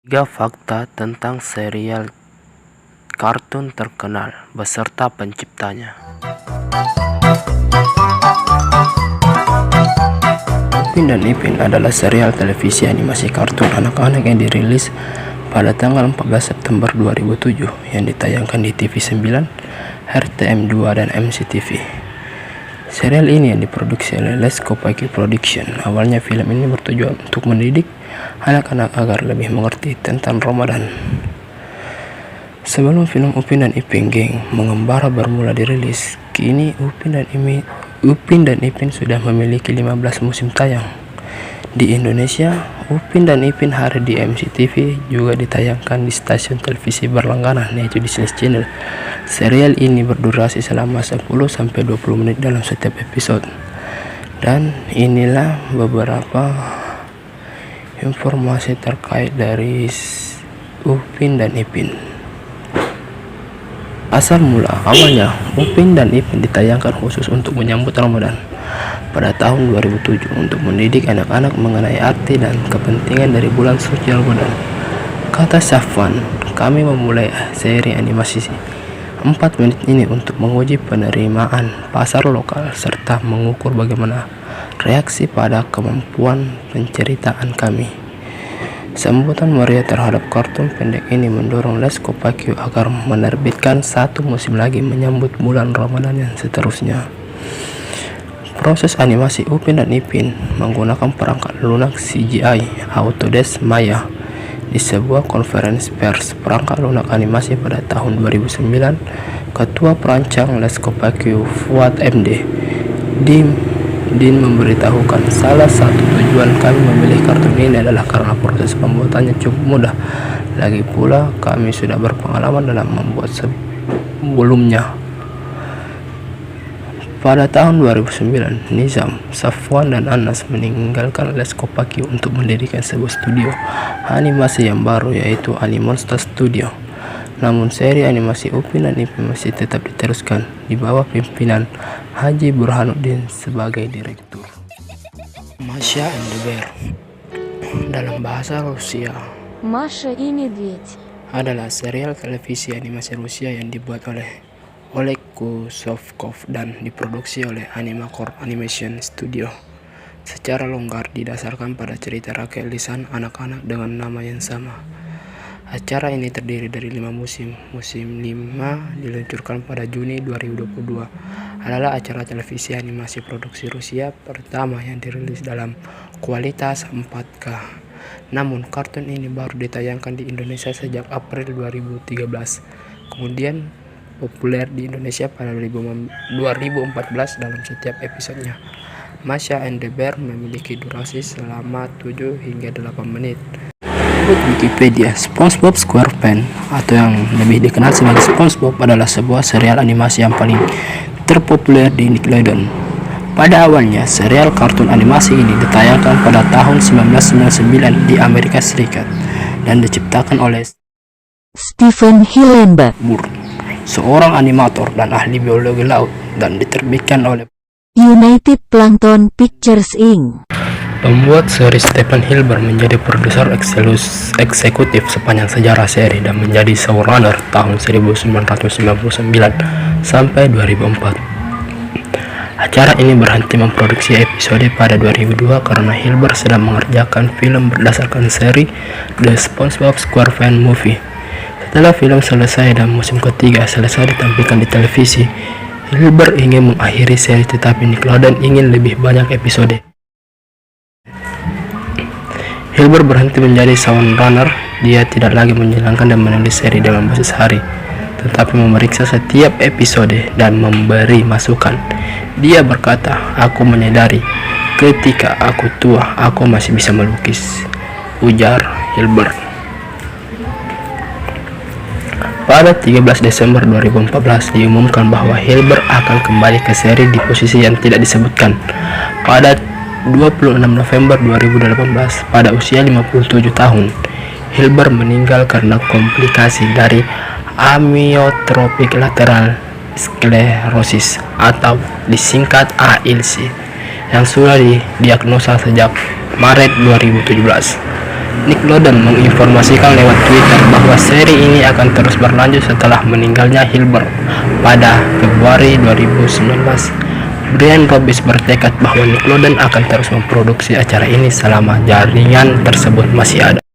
3 fakta tentang serial kartun terkenal beserta penciptanya. Upin dan Ipin adalah serial televisi animasi kartun anak-anak yang dirilis pada tanggal 14 September 2007 yang ditayangkan di TV9, RTM2, dan MCTV. Serial ini yang diproduksi oleh Les Kopaki Production. Awalnya film ini bertujuan untuk mendidik anak-anak agar lebih mengerti tentang Ramadan. Sebelum film Upin dan Ipin Geng Mengembara bermula dirilis, kini Upin dan Ipin sudah memiliki 15 musim tayang. Di Indonesia, Upin dan Ipin Hari di MCTV juga ditayangkan di stasiun televisi berlangganan, yaitu Disney Channel. Serial ini berdurasi selama 10-20 menit dalam setiap episode. Dan inilah beberapa informasi terkait dari Upin dan Ipin. Asal mula awalnya Upin dan Ipin ditayangkan khusus untuk menyambut Ramadan pada tahun 2007 untuk mendidik anak-anak mengenai arti dan kepentingan dari bulan suci Ramadan. Kata Syafwan, kami memulai seri animasi 4 menit ini untuk menguji penerimaan pasar lokal serta mengukur bagaimana reaksi pada kemampuan penceritaan kami. Sambutan meriah terhadap kartun pendek ini mendorong Les Kopaki agar menerbitkan 1 musim lagi menyambut bulan Ramadan yang seterusnya. Proses animasi Upin dan Ipin menggunakan perangkat lunak CGI Autodesk Maya. Di sebuah konferensi pers perangkat lunak animasi pada tahun 2009, Ketua Perancang Les Kopaki Fuad MD Din memberitahukan salah satu tujuan kami memilih kartun ini adalah karena proses pembuatannya cukup mudah. Lagi pula kami sudah berpengalaman dalam membuat sebelumnya. Pada tahun 2009, Nizam, Safwan, dan Anas meninggalkan Les Kopaki untuk mendirikan sebuah studio animasi yang baru, yaitu Animonster Studio. Namun seri animasi Upin dan Ipin masih tetap diteruskan di bawah pimpinan Haji Burhanuddin sebagai direktur. Masha and the Bear dalam bahasa Rusia, Masha и Медведь adalah serial televisi animasi Rusia yang dibuat oleh Oleg Kusovkov dan diproduksi oleh Animacorp Animation Studio. Secara longgar didasarkan pada cerita rakyat lisan anak-anak dengan nama yang sama. Acara ini terdiri dari 5 musim. Musim 5 diluncurkan pada Juni 2022. Adalah acara televisi animasi produksi Rusia pertama yang dirilis dalam kualitas 4K. Namun kartun ini baru ditayangkan di Indonesia sejak April 2013. Kemudian populer di Indonesia pada 2014 dalam setiap episodenya. Masha and the Bear memiliki durasi selama 7 hingga 8 menit. Menurut Wikipedia, SpongeBob SquarePants atau yang lebih dikenal sebagai SpongeBob adalah sebuah serial animasi yang paling terpopuler di Nickelodeon. Pada awalnya, serial kartun animasi ini ditayangkan pada tahun 1999 di Amerika Serikat dan diciptakan oleh Steven Hillenburg, seorang animator dan ahli biologi laut, dan diterbitkan oleh United Plankton Pictures Inc. Pembuat seri Stephen Hillenburg menjadi produser eksekutif sepanjang sejarah seri dan menjadi showrunner tahun 1999 sampai 2004. Acara ini berhenti memproduksi episode pada 2002 karena Hillenburg sedang mengerjakan film berdasarkan seri The SpongeBob SquarePants Movie. Setelah film selesai dan musim ketiga selesai ditampilkan di televisi, Hillenburg ingin mengakhiri seri, tetapi Nickelodeon ingin lebih banyak episode. Hillenburg berhenti menjadi showrunner. Dia tidak lagi menjalankan dan menulis seri dengan basis hari, tetapi memeriksa setiap episode dan memberi masukan. Dia berkata, "Aku menyadari ketika aku tua, aku masih bisa melukis," ujar Hillenburg. Pada 13 Desember 2014 diumumkan bahwa Hillenburg akan kembali ke seri di posisi yang tidak disebutkan. Pada 26 November 2018, pada usia 57 tahun, Hillenburg meninggal karena komplikasi dari amyotrophic lateral sclerosis atau disingkat ALC yang sudah didiagnosa sejak Maret 2017. Nickelodeon menginformasikan lewat Twitter bahwa seri ini akan terus berlanjut setelah meninggalnya Hilbert pada Februari 2019. Brian Robbins bertekad bahwa Nickelodeon akan terus memproduksi acara ini selama jaringan tersebut masih ada.